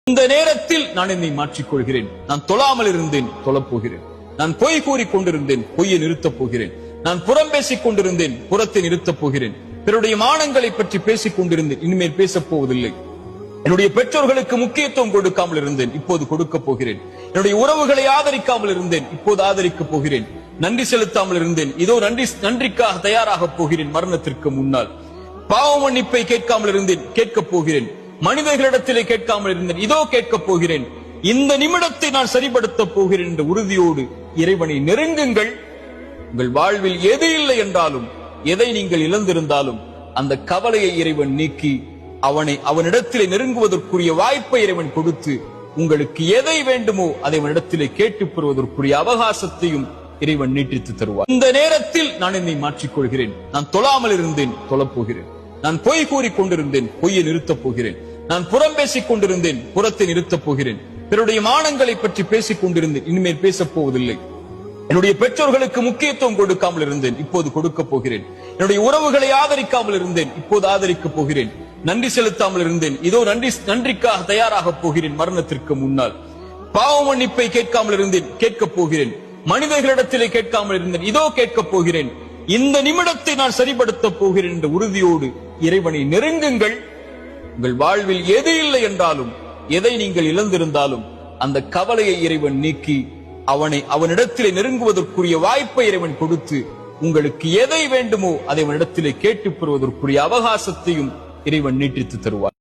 இந்த நேரத்தில் நான் என்னை மாற்றிக்கொள்கிறேன். நான் தொழாமல் இருந்தேன், தொழப்போகிறேன். நான் பொய் கூறிக் கொண்டிருந்தேன், பொய்யை நிறுத்தப் போகிறேன். நான் புறம் பேசிக் கொண்டிருந்தேன், புறத்தை நிறுத்தப் போகிறேன். பிறருடைய மானங்களை பற்றி பேசிக் கொண்டிருந்தேன், இனிமேல் பேசப் போவதில்லை. என்னுடைய பெற்றோர்களுக்கு முக்கியத்துவம் கொடுக்காமல் இருந்தேன், இப்போது கொடுக்க போகிறேன். என்னுடைய உறவுகளை ஆதரிக்காமல் இருந்தேன், இப்போது ஆதரிக்கப் போகிறேன். நன்றி செலுத்தாமல் இருந்தேன், இதோ நன்றிக்காக தயாராக போகிறேன். மரணத்திற்கு முன்னால் பாவ மன்னிப்பை கேட்காமல் இருந்தேன், கேட்கப் போகிறேன். மனிதர்களிடத்திலே கேட்காமல் இருந்தேன், இதோ கேட்கப் போகிறேன். இந்த நிமிடத்தை நான் சரிபடுத்தப் போகிறேன் என்ற உறுதியோடு இறைவனை நெருங்குங்கள். உங்கள் வாழ்வில் எது இல்லை என்றாலும், எதை நீங்கள் இழந்திருந்தாலும் அந்த கவலையை இறைவன் நீக்கி அவனிடத்திலே நெருங்குவதற்குரிய வாய்ப்பை இறைவன் கொடுத்து, உங்களுக்கு எதை வேண்டுமோ அதை அவனிடத்திலே கேட்டுப் பெறுவதற்குரிய அவகாசத்தையும் இறைவன் நீட்டித்து தருவார். இந்த நேரத்தில் நான் என்னை மாற்றிக்கொள்கிறேன். நான் தொழாமல் இருந்தேன், தொழப்போகிறேன். நான் பொய் கூறிக் கொண்டிருந்தேன், பொய்யை நிறுத்தப் போகிறேன். நான் புறம் பேசிக் கொண்டிருந்தேன், புறத்தை நிறுத்தப் போகிறேன். பிறருடைய மானங்களை பற்றி பேசிக் கொண்டிருந்தேன், இனிமேல் பேசப் போவதில்லை. என்னுடைய பெற்றோர்களுக்கு முக்கியத்துவம் கொடுக்காமல் இருந்தேன், இப்போது கொடுக்க போகிறேன். என்னுடைய உறவுகளை ஆதரிக்காமல் இருந்தேன், இப்போது ஆதரிக்கப் போகிறேன். நன்றி செலுத்தாமல் இருந்தேன், இதோ நன்றிக்காக தயாராக போகிறேன். மரணத்திற்கு முன்னால் பாவ மன்னிப்பை கேட்காமல் இருந்தேன், கேட்கப் போகிறேன். மனிதர்களிடத்திலே கேட்காமல் இருந்தேன், இதோ கேட்கப் போகிறேன். இந்த நிமிடத்தை நான் சரிபடுத்தப் போகிறேன் என்ற உறுதியோடு இறைவனை நெருங்குங்கள். உங்கள் வாழ்வில் எது இல்லை என்றாலும், எதை நீங்கள் இழந்திருந்தாலும் அந்த கவலையை இறைவன் நீக்கி அவனிடத்திலே நெருங்குவதற்குரிய வாய்ப்பை இறைவன் கொடுத்து, உங்களுக்கு எதை வேண்டுமோ அதை அவனிடத்திலே கேட்டுப் பெறுவதற்குரிய அவகாசத்தையும் இறைவன் நீட்டித்து தருவார்.